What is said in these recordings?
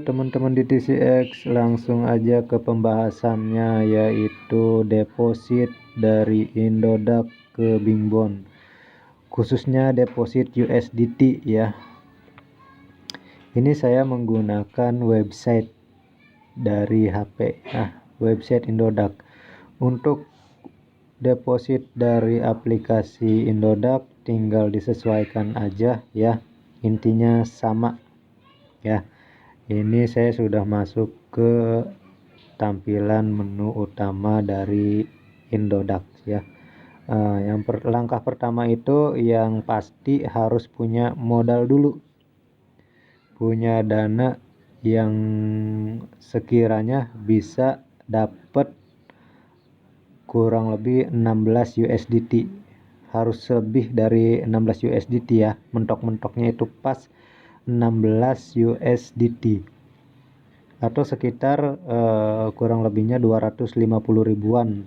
teman-teman di TCX, langsung aja ke pembahasannya, yaitu deposit dari Indodax ke Bingbond, khususnya deposit USDT ya. Ini saya menggunakan website dari HP, website Indodax. Untuk deposit dari aplikasi Indodax tinggal disesuaikan aja ya, intinya sama ya. Ini saya sudah masuk ke tampilan menu utama dari Indodax ya. Langkah pertama itu yang pasti harus punya modal dulu, punya dana yang sekiranya bisa dapat kurang lebih 16 USDT. Harus lebih dari 16 USDT ya, mentok-mentoknya itu pas 16 USDT atau sekitar kurang lebihnya 250 ribuan.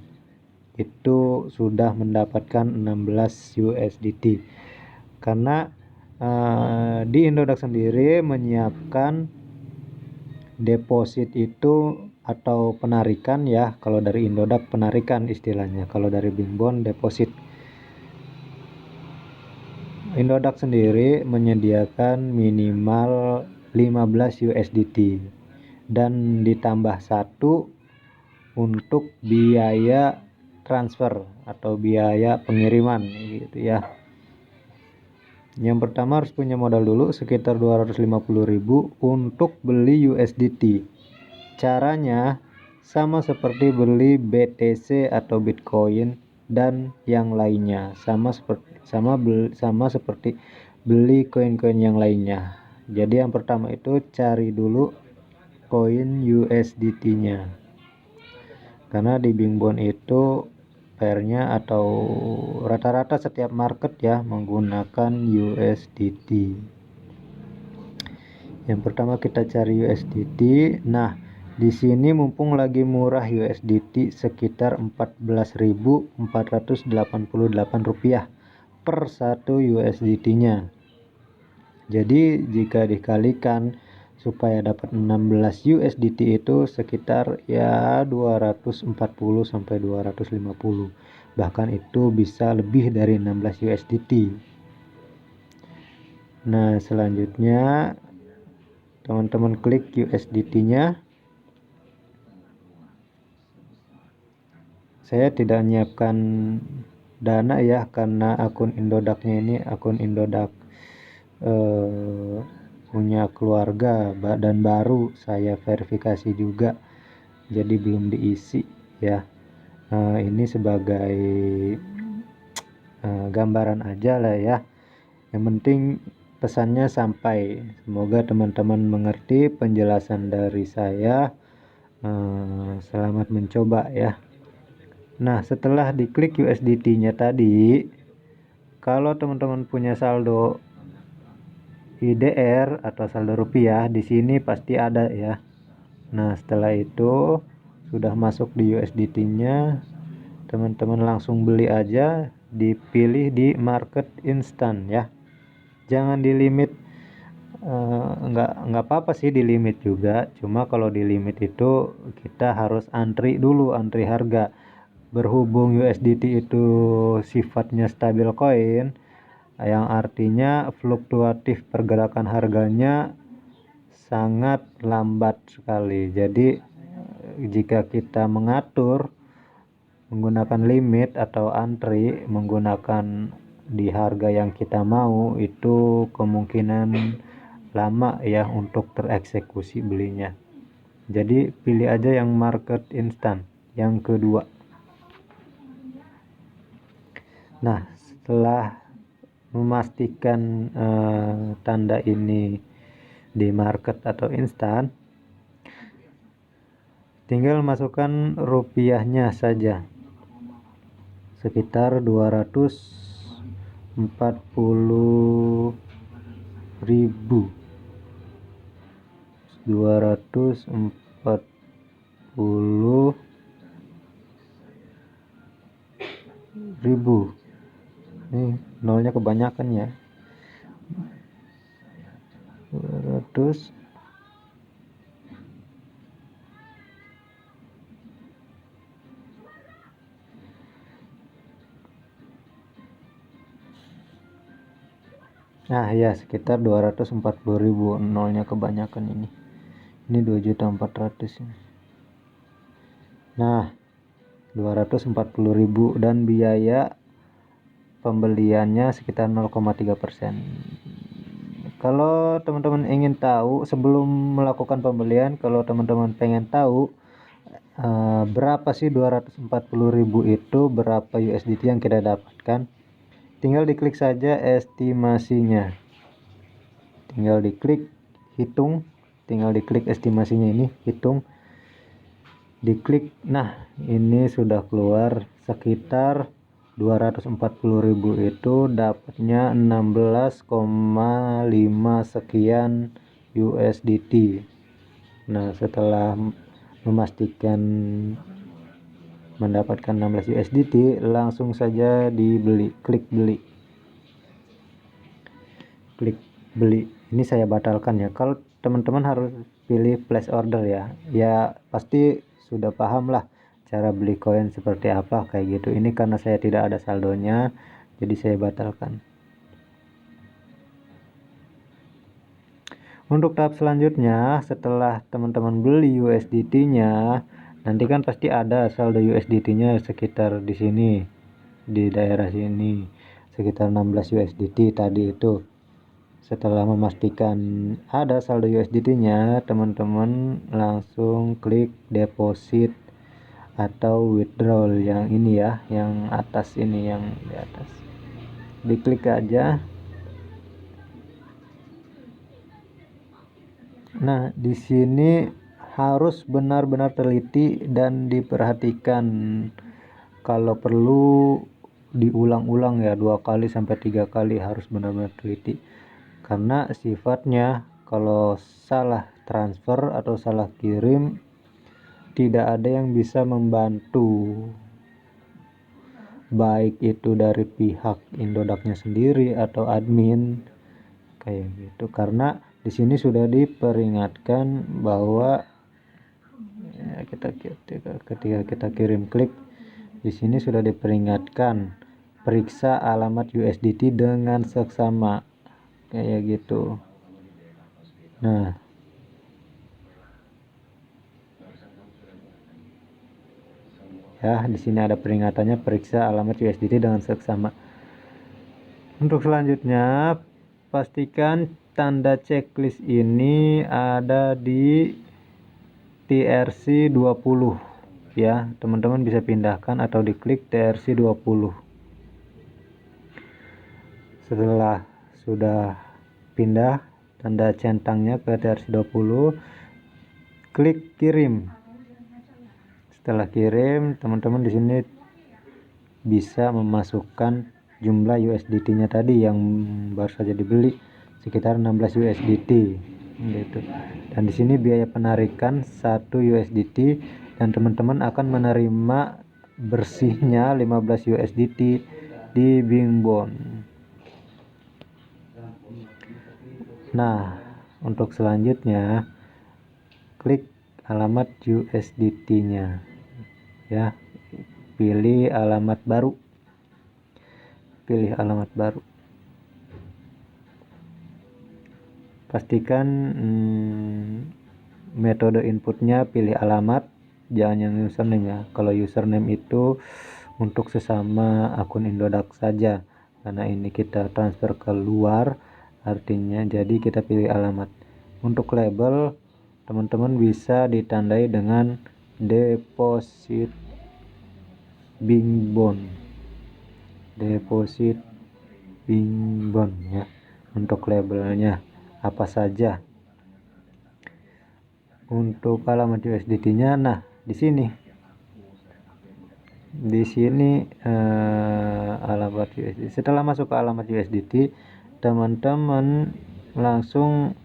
Itu sudah mendapatkan 16 USDT. Karena di Indodax sendiri menyiapkan deposit itu atau penarikan ya. Kalau dari Indodax penarikan istilahnya, kalau dari Bingbond deposit. Indodax sendiri menyediakan minimal 15 USDT dan ditambah 1 untuk biaya transfer atau biaya pengiriman gitu ya. Yang pertama harus punya modal dulu sekitar 250.000 untuk beli USDT. Caranya sama seperti beli BTC atau Bitcoin dan yang lainnya, sama seperti beli koin-koin yang lainnya. Jadi yang pertama itu cari dulu koin USDT-nya. Karena di Bingbond itu pairnya atau rata-rata setiap market ya menggunakan USDT. Yang pertama kita cari USDT. Nah, di sini mumpung lagi murah USDT sekitar 14.488 rupiah per 1 USDT-nya. Jadi jika dikalikan supaya dapat 16 USDT itu sekitar ya 240 sampai 250. Bahkan itu bisa lebih dari 16 USDT. Nah, selanjutnya teman-teman klik USDT-nya. Saya tidak menyiapkan dana ya, karena akun Indodax-nya ini akun Indodax punya keluarga dan baru saya verifikasi juga, jadi belum diisi ya. Ini sebagai gambaran aja lah ya. Yang penting pesannya sampai. Semoga teman-teman mengerti penjelasan dari saya. Selamat mencoba ya. Nah, setelah diklik USDT-nya tadi, kalau teman-teman punya saldo IDR atau saldo rupiah, di sini pasti ada ya. Nah, setelah itu sudah masuk di USDT-nya, teman-teman langsung beli aja, dipilih di market instan ya. Jangan di limit, nggak apa-apa sih di limit juga, cuma kalau di limit itu kita harus antri dulu, antri harga. Berhubung USDT itu sifatnya stabil coin, yang artinya fluktuatif pergerakan harganya sangat lambat sekali. Jadi jika kita mengatur menggunakan limit atau antri, menggunakan di harga yang kita mau, itu kemungkinan lama ya untuk tereksekusi belinya. Jadi pilih aja yang market instan. Yang kedua, nah, setelah memastikan tanda ini di market atau instan, tinggal masukkan rupiahnya saja sekitar 240.000. 240.000. Ini nolnya kebanyakan ya. 200 Nah ya, sekitar 240.000, nolnya kebanyakan ini 2.400.000 ini. Nah 240.000 dan biaya pembeliannya sekitar 0,3%. Kalau teman-teman ingin tahu sebelum melakukan pembelian, kalau teman-teman pengen tahu berapa sih 240.000 itu, berapa USDT yang kita dapatkan, tinggal diklik saja estimasinya, tinggal diklik hitung, tinggal diklik estimasinya ini hitung, diklik. Nah ini sudah keluar sekitar 240.000 itu dapatnya 16,5 sekian USDT. Nah setelah memastikan mendapatkan 16 USDT, langsung saja dibeli, klik beli, klik beli. Ini saya batalkan ya. Kalau teman-teman harus pilih place order ya pasti sudah paham lah cara beli koin seperti apa kayak gitu. Ini karena saya tidak ada saldonya, jadi saya batalkan. Untuk tahap selanjutnya, setelah teman-teman beli USDT-nya, nanti kan pasti ada saldo USDT-nya sekitar di sini, di daerah sini, sekitar 16 USDT tadi itu. Setelah memastikan ada saldo USDT-nya, teman-teman langsung klik deposit atau withdrawal yang ini ya, yang atas ini, yang di atas. Diklik aja. Nah, di sini harus benar-benar teliti dan diperhatikan. Kalau perlu diulang-ulang ya, 2 kali sampai 3 kali harus benar-benar teliti. Karena sifatnya kalau salah transfer atau salah kirim, tidak ada yang bisa membantu, baik itu dari pihak Indodaknya sendiri atau admin kayak gitu. Karena di sini sudah diperingatkan bahwa ya, ketika kita kirim klik, di sini sudah diperingatkan periksa alamat USDT dengan seksama kayak gitu. Nah ya, di sini ada peringatannya, periksa alamat USDT dengan seksama. Untuk selanjutnya, pastikan tanda checklist ini ada di TRC 20 ya. Teman-teman bisa pindahkan atau diklik TRC 20. Setelah sudah pindah tanda centangnya ke TRC 20, klik kirim. Setelah kirim, teman-teman di sini bisa memasukkan jumlah USDT-nya tadi yang baru saja dibeli, sekitar 16 USDT gitu. Dan di sini biaya penarikan 1 USDT dan teman-teman akan menerima bersihnya 15 USDT di Bingbon. Nah, untuk selanjutnya klik alamat USDT-nya ya. Pilih alamat baru. Pilih alamat baru. Pastikan metode inputnya pilih alamat, jangan yang username ya. Kalau username itu untuk sesama akun Indodax saja, karena ini kita transfer keluar, artinya jadi kita pilih alamat. Untuk label, teman-teman bisa ditandai dengan deposit Bingbon, deposit Bingbon ya. Untuk labelnya apa saja. Untuk alamat USDT-nya, nah di sini alamat USDT. Setelah masuk ke alamat USDT, teman-teman langsung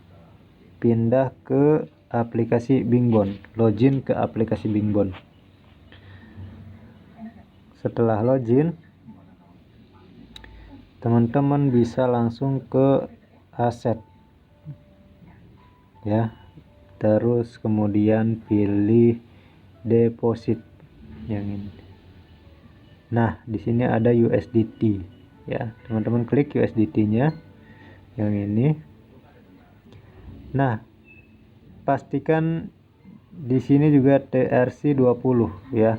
pindah ke aplikasi Bingbon, login ke aplikasi Bingbon. Setelah login, teman-teman bisa langsung ke aset ya, terus kemudian pilih deposit yang ini. Nah di sini ada USDT ya, teman-teman klik USDT-nya, yang ini. Nah, pastikan di sini juga TRC 20 ya,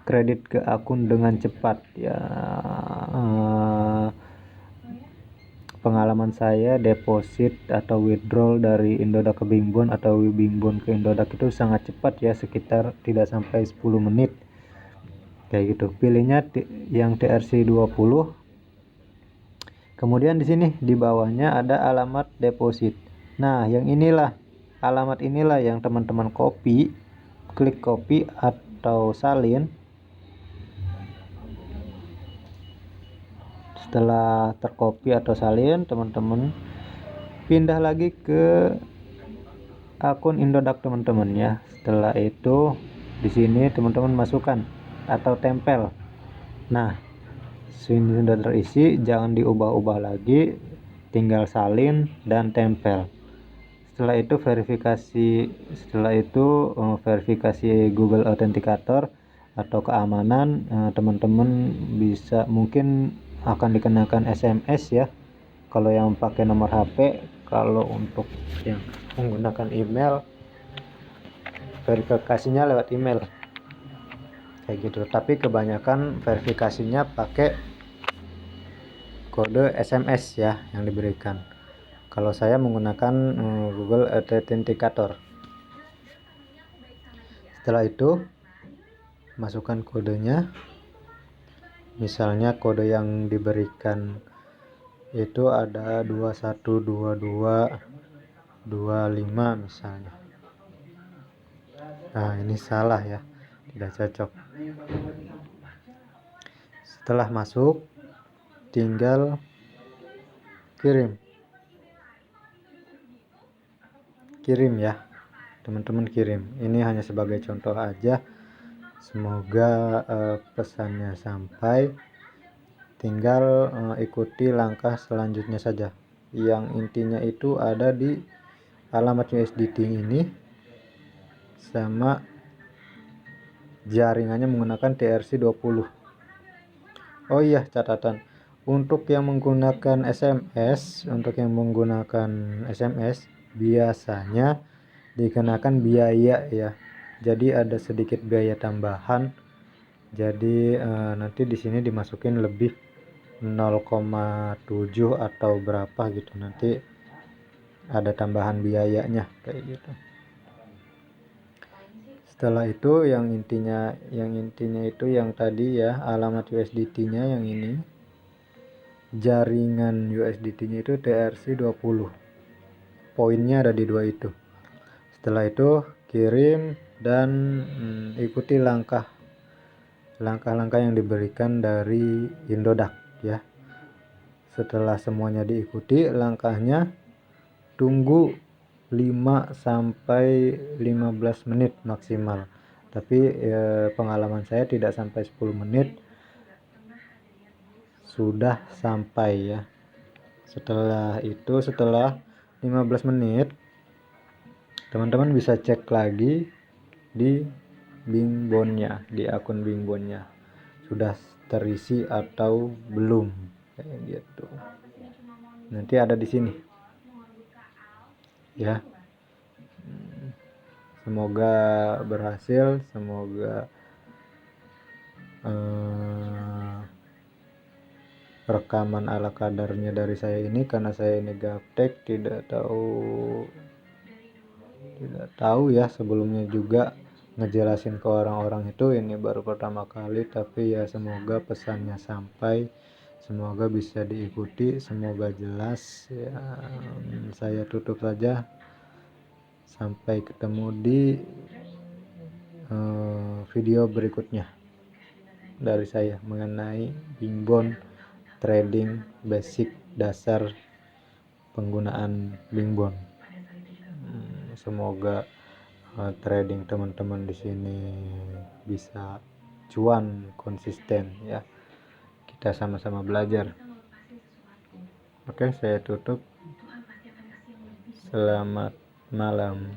kredit ke akun dengan cepat ya. Pengalaman saya deposit atau withdrawal dari Indodax ke Bingbond atau Bingbond ke Indodax itu sangat cepat ya, sekitar tidak sampai 10 menit kayak gitu. Pilihnya yang TRC 20. Kemudian di sini di bawahnya ada alamat deposit. Nah, yang inilah alamat inilah yang teman-teman copy, klik copy atau salin. Setelah tercopy atau salin, teman-teman pindah lagi ke akun Indodax teman-teman ya. Setelah itu di sini teman-teman masukkan atau tempel. Nah, sini sudah terisi, jangan diubah-ubah lagi, tinggal salin dan tempel. Setelah itu verifikasi Google Authenticator atau keamanan. Teman-teman bisa mungkin akan dikenakan SMS ya kalau yang pakai nomor HP. Kalau untuk yang menggunakan email, verifikasinya lewat email kayak gitu, tapi kebanyakan verifikasinya pakai kode SMS ya yang diberikan. Kalau saya menggunakan Google Authenticator. Setelah itu masukkan kodenya, misalnya kode yang diberikan itu ada 212225 misalnya. Nah, ini salah ya, tidak cocok. Setelah masuk, tinggal kirim ya teman-teman, kirim. Ini hanya sebagai contoh aja, semoga pesannya sampai. Tinggal ikuti langkah selanjutnya saja. Yang intinya itu ada di alamat USDT ini sama jaringannya menggunakan TRC 20. Oh iya, catatan untuk yang menggunakan SMS, biasanya dikenakan biaya ya. Jadi ada sedikit biaya tambahan. Jadi nanti di sini dimasukin lebih 0,7 atau berapa gitu, nanti ada tambahan biayanya kayak gitu. Setelah itu yang intinya itu yang tadi ya, alamat USDT-nya yang ini, jaringan USDT-nya itu TRC 20. Poinnya ada di dua itu. Setelah itu kirim dan ikuti langkah-langkah yang diberikan dari Indodax ya. Setelah semuanya diikuti langkahnya, tunggu 5-15 menit maksimal. Tapi pengalaman saya tidak sampai 10 menit sudah sampai ya. Setelah 15 menit teman-teman bisa cek lagi di Bingbondnya, di akun Bingbondnya sudah terisi atau belum kayak gitu. Nanti ada di sini ya. Semoga berhasil, semoga rekaman ala kadarnya dari saya ini, karena saya ini gaptek, tidak tahu ya sebelumnya juga ngejelasin ke orang-orang itu, ini baru pertama kali. Tapi ya semoga pesannya sampai, semoga bisa diikuti, semoga jelas ya. Saya tutup saja, sampai ketemu di video berikutnya dari saya mengenai Bingbond trading basic, dasar penggunaan Bingbond. Semoga trading teman-teman di sini bisa cuan konsisten ya. Kita sama-sama belajar. Oke, saya tutup. Selamat malam.